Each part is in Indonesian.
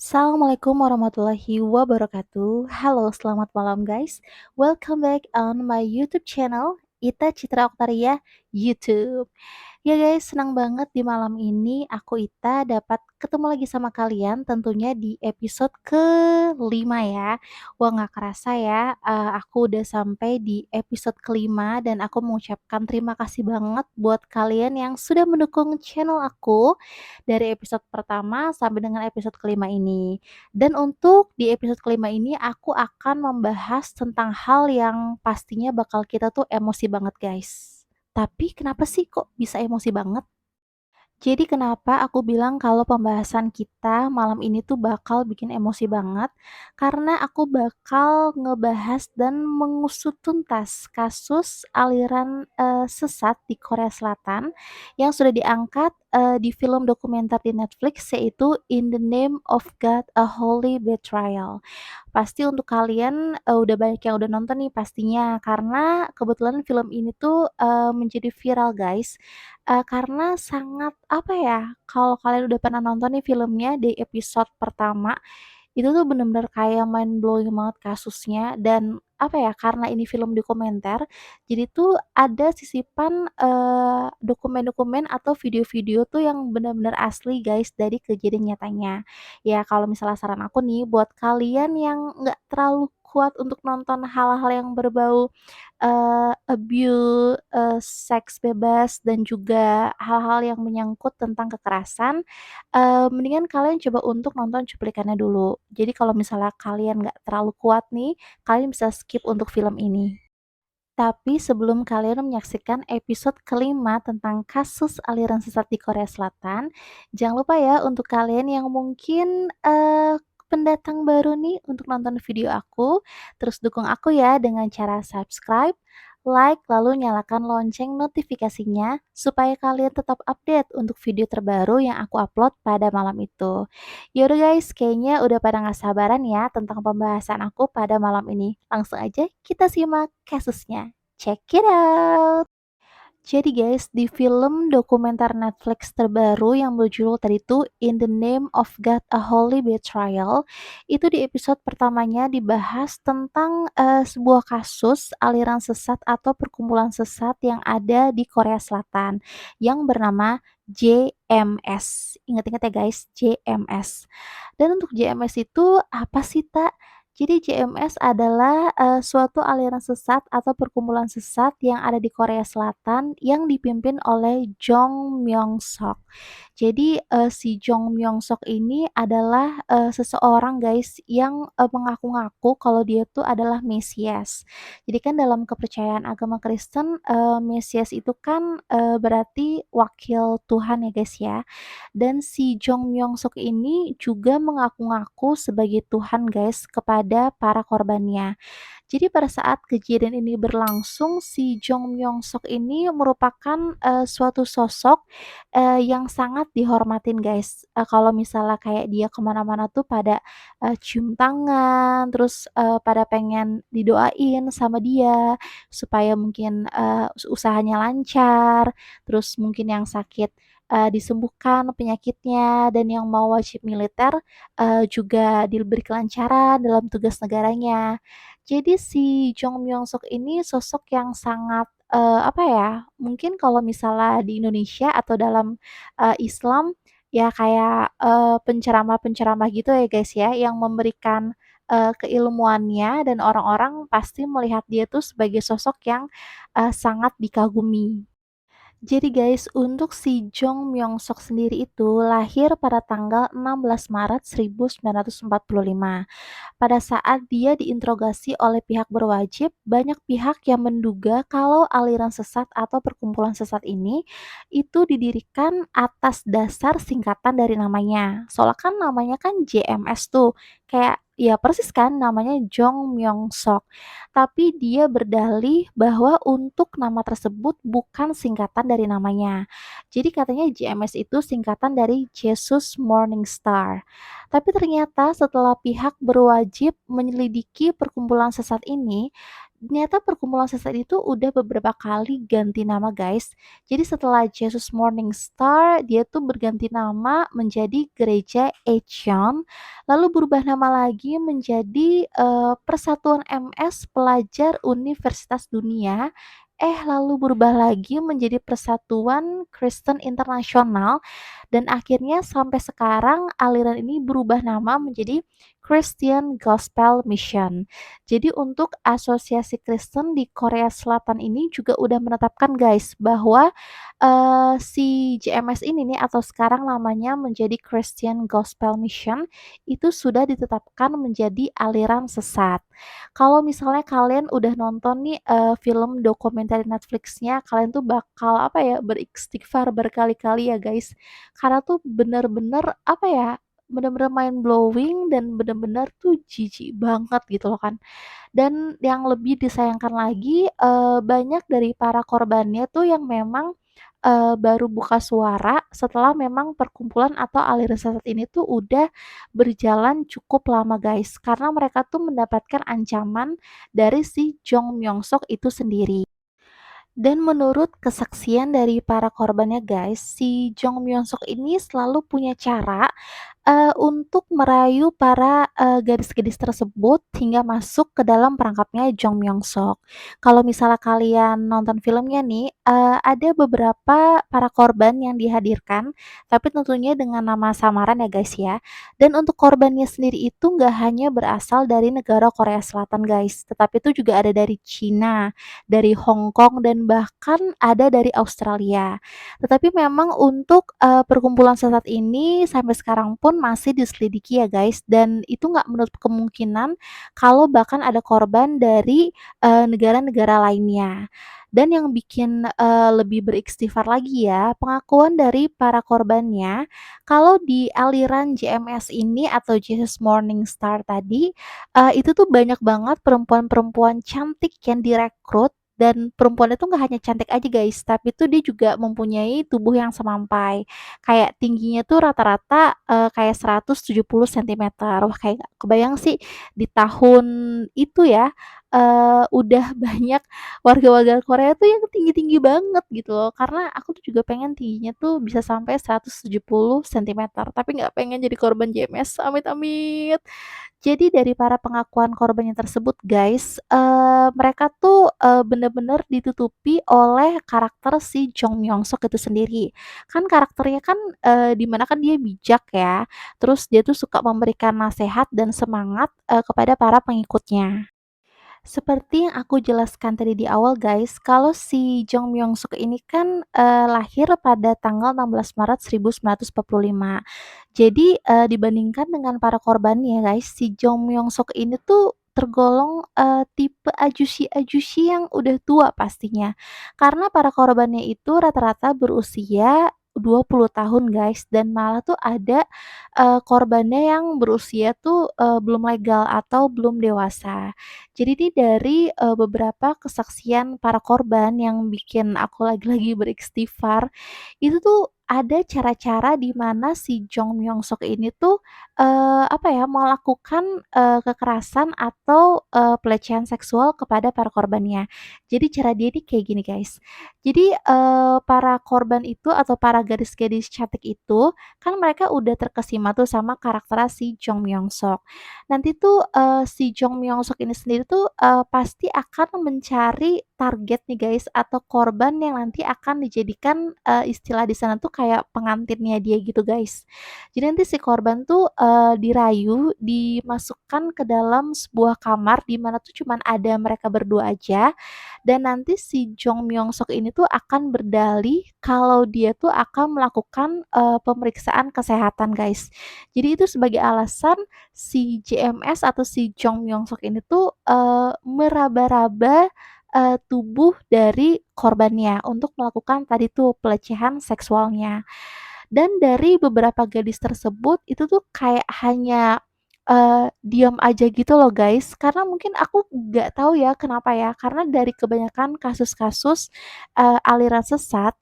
Assalamualaikum warahmatullahi wabarakatuh. Halo, selamat malam guys. Welcome back on my YouTube channel, Ita Citra Oktaria YouTube. Ya guys, senang banget di malam ini aku Ita dapat ketemu lagi sama kalian tentunya di episode kelima ya. Wah nggak kerasa ya, aku udah sampai di episode kelima dan aku mengucapkan terima kasih banget buat kalian yang sudah mendukung channel aku dari episode pertama sampai dengan episode kelima ini. Dan untuk di episode kelima ini aku akan membahas tentang hal yang pastinya bakal kita tuh emosi banget guys. Tapi kenapa sih kok bisa emosi banget? Jadi kenapa aku bilang kalau pembahasan kita malam ini tuh bakal bikin emosi banget, karena aku bakal ngebahas dan mengusut tuntas kasus aliran, sesat di Korea Selatan yang sudah diangkat, di film dokumenter di Netflix yaitu In the Name of God: A Holy Betrayal. Pasti untuk kalian, udah banyak yang udah nonton nih pastinya, karena kebetulan film ini tuh, menjadi viral guys, karena sangat apa ya, kalau kalian udah pernah nonton nih filmnya di episode pertama, itu tuh bener-bener kayak mind blowing banget kasusnya dan apa ya, karena ini film dokumenter, jadi tuh ada sisipan, dokumen-dokumen atau video-video tuh yang benar-benar asli guys dari kejadian nyatanya. Ya kalau misalnya saran aku nih buat kalian yang nggak terlalu kuat untuk nonton hal-hal yang berbau, abuse, seks bebas dan juga hal-hal yang menyangkut tentang kekerasan, mendingan kalian coba untuk nonton cuplikannya dulu. Jadi kalau misalnya kalian nggak terlalu kuat nih, kalian bisa skip untuk film ini. Tapi sebelum kalian menyaksikan episode kelima tentang kasus aliran sesat di Korea Selatan, jangan lupa ya untuk kalian yang mungkin, pendatang baru nih untuk nonton video aku, terus dukung aku ya dengan cara subscribe, like, lalu nyalakan lonceng notifikasinya supaya kalian tetap update untuk video terbaru yang aku upload pada malam itu. Yaudah guys, kayaknya udah pada nggak sabaran ya tentang pembahasan aku pada malam ini. Langsung aja kita simak kasusnya. Check it out! Jadi guys, di film dokumenter Netflix terbaru yang berjudul tadi tuh In the Name of God: A Holy Betrayal, itu di episode pertamanya dibahas tentang sebuah kasus aliran sesat atau perkumpulan sesat yang ada di Korea Selatan yang bernama JMS. Ingat-ingat ya guys, JMS. Dan untuk JMS itu apa sih, Tak? Jadi JMS adalah, suatu aliran sesat atau perkumpulan sesat yang ada di Korea Selatan yang dipimpin oleh Jong Myung Sok. Jadi, si Jong Myung Sok ini adalah, seseorang guys yang, mengaku-ngaku kalau dia tuh adalah Mesias. Jadi kan dalam kepercayaan agama Kristen, Mesias itu kan, berarti wakil Tuhan ya guys ya. Dan si Jong Myung Suk ini juga mengaku-ngaku sebagai Tuhan guys kepada para korbannya. Jadi pada saat kejadian ini berlangsung, si Jong Myung Suk ini merupakan, suatu sosok, yang sangat dihormatin guys. Kalau misalnya kayak dia kemana mana tuh pada, cium tangan, terus, pada pengen didoain sama dia, supaya mungkin, usahanya lancar, terus mungkin yang sakit, disembuhkan penyakitnya, dan yang mau wajib militer, juga diberi kelancaran dalam tugas negaranya. Jadi si Jong Myung Suk ini sosok yang sangat, apa ya, mungkin kalau misalnya di Indonesia atau dalam, Islam, ya kayak, penceramah-penceramah gitu ya guys ya, yang memberikan, keilmuannya dan orang-orang pasti melihat dia tuh sebagai sosok yang, sangat dikagumi. Jadi guys, untuk si Jong Myung Sok sendiri itu lahir pada tanggal 16 Maret 1945. Pada saat dia diinterogasi oleh pihak berwajib, banyak pihak yang menduga kalau aliran sesat atau perkumpulan sesat ini itu didirikan atas dasar singkatan dari namanya. Soalnya kan namanya kan JMS tuh, kayak ya persis kan namanya Jong Myung Sok. Tapi dia berdalih bahwa untuk nama tersebut bukan singkatan dari namanya. Jadi katanya JMS itu singkatan dari Jesus Morning Star. Tapi ternyata setelah pihak berwajib menyelidiki perkumpulan sesat ini, Ternyata perkumpulan sesat itu udah beberapa kali ganti nama, guys. Jadi setelah Jesus Morning Star, dia tuh berganti nama menjadi Gereja Echeon, lalu berubah nama lagi menjadi, Persatuan MS Pelajar Universitas Dunia, lalu berubah lagi menjadi Persatuan Kristen Internasional, dan akhirnya sampai sekarang aliran ini berubah nama menjadi Christian Gospel Mission. Jadi untuk asosiasi Kristen di Korea Selatan ini juga udah menetapkan guys bahwa, si JMS ini nih atau sekarang namanya menjadi Christian Gospel Mission, itu sudah ditetapkan menjadi aliran sesat. Kalau misalnya kalian udah nonton nih, film dokumenter Netflix-nya, kalian tuh bakal apa ya, beristighfar berkali-kali ya guys. Karena tuh bener-bener apa ya, bener-bener mind blowing dan bener-bener tuh jijik banget gitu loh kan. Dan yang lebih disayangkan lagi, banyak dari para korbannya tuh yang memang, baru buka suara setelah memang perkumpulan atau aliran sesat ini tuh udah berjalan cukup lama guys, karena mereka tuh mendapatkan ancaman dari si Jong Myung Sok itu sendiri. Dan menurut kesaksian dari para korbannya guys, si Jong Myung Sok ini selalu punya cara untuk merayu para, gadis-gadis tersebut hingga masuk ke dalam perangkapnya Jong Myung Sok. Kalau misalnya kalian nonton filmnya nih, ada beberapa para korban yang dihadirkan, tapi tentunya dengan nama samaran ya guys ya. Dan untuk korbannya sendiri itu nggak hanya berasal dari negara Korea Selatan guys, tetapi itu juga ada dari Cina, dari Hong Kong, dan bahkan ada dari Australia. Tetapi memang untuk, perkumpulan sesat ini sampai sekarang pun masih diselidiki ya guys, dan itu nggak menutup kemungkinan kalau bahkan ada korban dari, negara-negara lainnya. Dan yang bikin, lebih beristighfar lagi ya, pengakuan dari para korbannya, kalau di aliran JMS ini atau Jesus Morning Star tadi, itu tuh banyak banget perempuan-perempuan cantik yang direkrut, dan perempuan itu nggak hanya cantik aja guys, tapi tuh dia juga mempunyai tubuh yang semampai. Kayak tingginya tuh rata-rata, kayak 170 sentimeter. Wah, kayak nggak kebayang sih di tahun itu ya, udah banyak warga-warga Korea tuh yang tinggi-tinggi banget gitu loh. Karena aku tuh juga pengen tingginya tuh bisa sampai 170 sentimeter, tapi nggak pengen jadi korban JMS, amit-amit. Jadi dari para pengakuan korbannya tersebut guys, mereka tuh, bener-bener ditutupi oleh karakter si Jong Myung Sok itu sendiri. Kan karakternya kan, di mana kan dia bijak ya, terus dia tuh suka memberikan nasehat dan semangat, kepada para pengikutnya. Seperti yang aku jelaskan tadi di awal guys, kalau si Jong Myung Suk ini kan, lahir pada tanggal 16 Maret 1945. Jadi, dibandingkan dengan para korbannya guys, si Jong Myung Suk ini tuh tergolong, tipe ajusi-ajusi yang udah tua pastinya. Karena para korbannya itu rata-rata berusia 20 tahun guys, dan malah tuh ada, korbannya yang berusia tuh, belum legal atau belum dewasa. Jadi ini dari, beberapa kesaksian para korban yang bikin aku lagi-lagi beristighfar, itu tuh ada cara-cara di mana si Jong Myung Sok ini tuh, apa ya, melakukan, kekerasan atau, pelecehan seksual kepada para korbannya. Jadi cara dia ini kayak gini guys, jadi, para korban itu atau para gadis-gadis cantik itu, kan mereka udah terkesima tuh sama karakter si Jong Myung Sok. Nanti tuh, si Jong Myung Sok ini sendiri tuh, pasti akan mencari target nih guys atau korban yang nanti akan dijadikan, istilah di sana tuh kayak pengantinnya dia gitu guys. Jadi nanti si korban tuh, dirayu, dimasukkan ke dalam sebuah kamar di mana tuh cuman ada mereka berdua aja, dan nanti si Jong Myung Sok ini tuh akan berdalih kalau dia tuh akan melakukan, pemeriksaan kesehatan guys. Jadi itu sebagai alasan si JMS atau si Jong Myung Sok ini tuh, meraba-raba, tubuh dari korbannya untuk melakukan tadi tuh pelecehan seksualnya. Dan dari beberapa gadis tersebut itu tuh kayak hanya, diam aja gitu loh guys, karena mungkin aku nggak tahu ya kenapa ya, karena dari kebanyakan kasus-kasus, aliran sesat,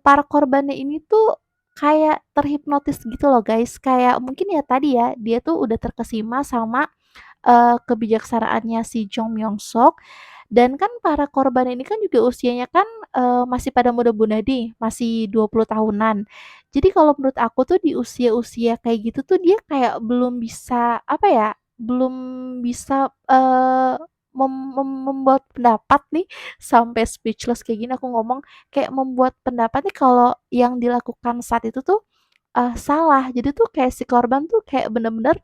para korbannya ini tuh kayak terhipnotis gitu loh guys, kayak mungkin ya tadi ya, dia tuh udah terkesima sama, kebijaksanaannya si Jong Myung Sok, Dan kan para korban ini kan juga usianya kan, masih pada muda-muda nih, masih 20 tahunan. Jadi kalau menurut aku tuh di usia-usia kayak gitu tuh dia kayak belum bisa, apa ya, belum bisa, membuat pendapat nih, sampai speechless kayak gini aku ngomong, kayak membuat pendapat nih kalau yang dilakukan saat itu tuh, salah. Jadi tuh kayak si korban tuh kayak bener-bener,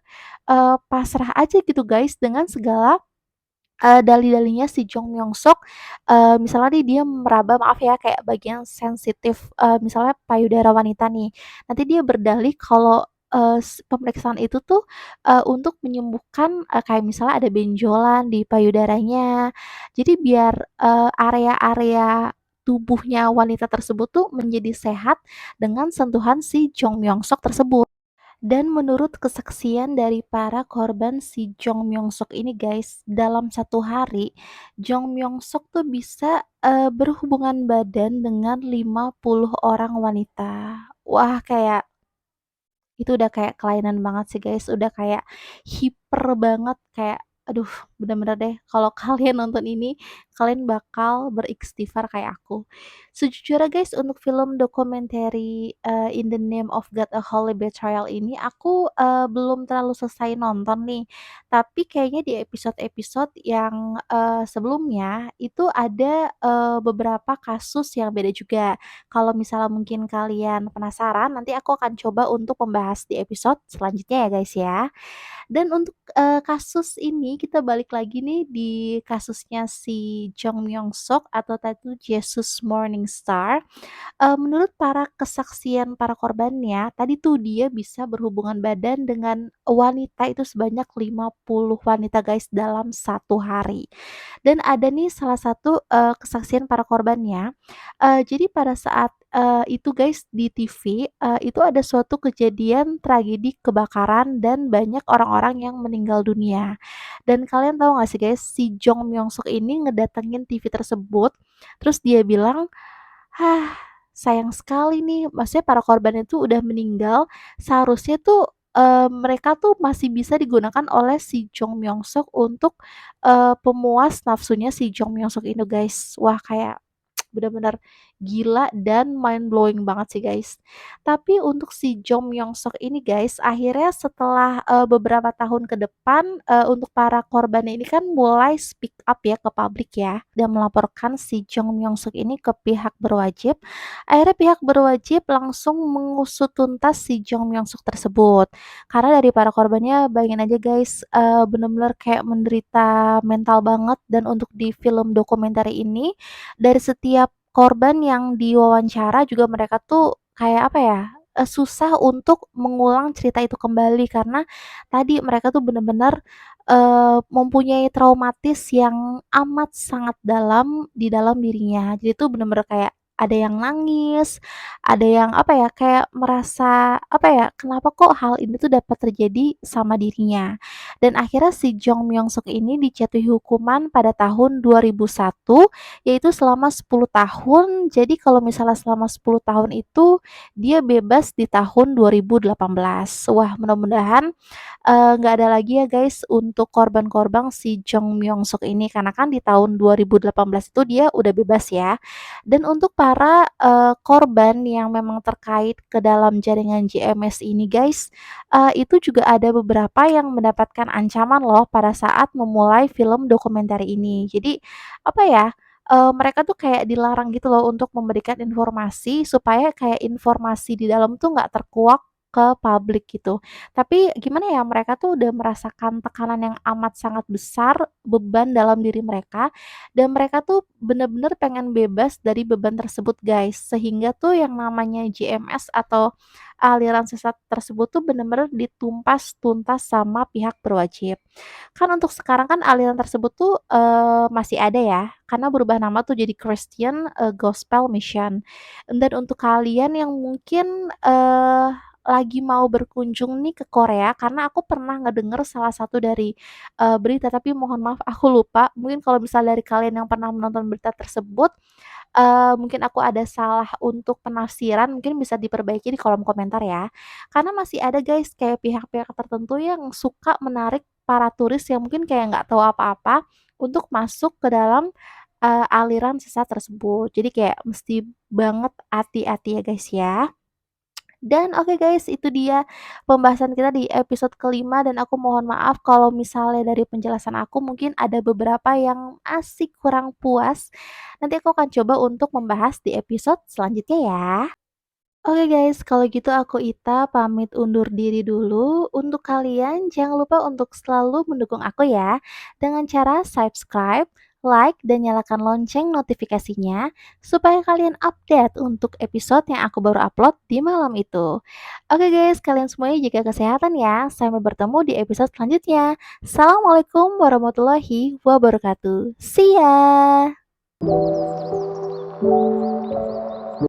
pasrah aja gitu guys dengan segala dalih-dalihnya si Jong Myung Sok, misalnya nih dia meraba maaf ya, kayak bagian sensitif, misalnya payudara wanita nih. Nanti dia berdalih kalau, pemeriksaan itu tuh, untuk menyembuhkan, kayak misalnya ada benjolan di payudaranya. Jadi biar, area-area tubuhnya wanita tersebut tuh menjadi sehat dengan sentuhan si Jong Myung Sok tersebut. Dan menurut kesaksian dari para korban si Jong Myung Sok ini guys, dalam satu hari Jong Myung Sok tuh bisa berhubungan badan dengan 50 orang wanita. Wah, kayak itu udah kayak kelainan banget sih guys, udah kayak hiper banget, kayak aduh bener-bener deh kalau kalian nonton ini, kalian bakal beristighfar kayak aku. Sejujurnya guys untuk film dokumenter, In the Name of God: A Holy Betrayal ini aku, belum terlalu selesai nonton nih, tapi kayaknya di episode-episode yang, sebelumnya itu ada, beberapa kasus yang beda juga. Kalau misalnya mungkin kalian penasaran, nanti aku akan coba untuk membahas di episode selanjutnya ya guys ya. Dan untuk, kasus ini kita balik lagi nih di kasusnya si Jong Myung Sok atau tadi Jesus Morning Star. Menurut para kesaksian para korbannya, tadi tuh dia bisa berhubungan badan dengan wanita itu sebanyak 50 wanita guys dalam satu hari. Dan ada nih salah satu, kesaksian para korbannya, jadi pada saat, itu guys di TV, itu ada suatu kejadian tragedi kebakaran dan banyak orang-orang yang meninggal dunia. Dan kalian tahu nggak sih guys, si Jong Myung Suk ini ngedatengin TV tersebut, terus dia bilang, "Hah, sayang sekali nih," maksudnya para korban itu udah meninggal, seharusnya tuh, mereka tuh masih bisa digunakan oleh si Jong Myung Suk untuk, pemuas nafsunya si Jong Myung Suk ini guys. Wah, kayak bener-bener gila dan mind blowing banget sih guys. Tapi untuk si Jong Myung Sok ini guys, akhirnya setelah, beberapa tahun ke depan, untuk para korban ini kan mulai speak up ya ke publik ya, dan melaporkan si Jong Myung Sok ini ke pihak berwajib. Akhirnya pihak berwajib langsung mengusut tuntas si Jong Myung Sok tersebut. Karena dari para korbannya bayangin aja guys, bener-bener kayak menderita mental banget, dan untuk di film dokumenter ini dari setiap korban yang diwawancara juga mereka tuh kayak apa ya, susah untuk mengulang cerita itu kembali karena tadi mereka tuh bener-bener, mempunyai traumatis yang amat sangat dalam di dalam dirinya. Jadi tuh bener-bener kayak ada yang nangis, ada yang apa ya, kayak merasa apa ya, kenapa kok hal ini tuh dapat terjadi sama dirinya. Dan akhirnya si Jong Myung Suk ini dijatuhi hukuman pada tahun 2001, yaitu selama 10 tahun. Jadi kalau misalnya selama 10 tahun itu dia bebas di tahun 2018. Wah, mudah-mudahan, nggak ada lagi ya guys untuk korban-korban si Jong Myung Suk ini, karena kan di tahun 2018 itu dia udah bebas ya. Dan untuk para, korban yang memang terkait ke dalam jaringan JMS ini guys, itu juga ada beberapa yang mendapatkan ancaman loh pada saat memulai film dokumenter ini. Jadi, apa ya, mereka tuh kayak dilarang gitu loh untuk memberikan informasi supaya kayak informasi di dalam tuh nggak terkuak ke publik gitu. Tapi gimana ya, mereka tuh udah merasakan tekanan yang amat sangat besar, beban dalam diri mereka, dan mereka tuh bener-bener pengen bebas dari beban tersebut guys. Sehingga tuh yang namanya JMS atau aliran sesat tersebut tuh bener-bener ditumpas tuntas sama pihak berwajib. Kan untuk sekarang kan aliran tersebut tuh, masih ada ya, karena berubah nama tuh jadi Christian, Gospel Mission. Dan untuk kalian yang mungkin, lagi mau berkunjung nih ke Korea, karena aku pernah ngedenger salah satu dari, berita, tapi mohon maaf aku lupa. Mungkin kalau misal dari kalian yang pernah menonton berita tersebut, mungkin aku ada salah untuk penafsiran, mungkin bisa diperbaiki di kolom komentar ya. Karena masih ada guys kayak pihak-pihak tertentu yang suka menarik para turis yang mungkin kayak nggak tahu apa-apa untuk masuk ke dalam, aliran sesat tersebut. Jadi kayak mesti banget hati-hati ya, guys, ya. Dan oke guys, itu dia pembahasan kita di episode kelima dan aku mohon maaf kalau misalnya dari penjelasan aku mungkin ada beberapa yang asik kurang puas. Nanti aku akan coba untuk membahas di episode selanjutnya ya. Oke guys, kalau gitu aku Ita pamit undur diri dulu. Untuk kalian jangan lupa untuk selalu mendukung aku ya dengan cara subscribe, like, dan nyalakan lonceng notifikasinya supaya kalian update untuk episode yang aku baru upload di malam itu. Oke guys, kalian semuanya jaga kesehatan ya. Sampai bertemu di episode selanjutnya. Assalamualaikum warahmatullahi wabarakatuh. See ya.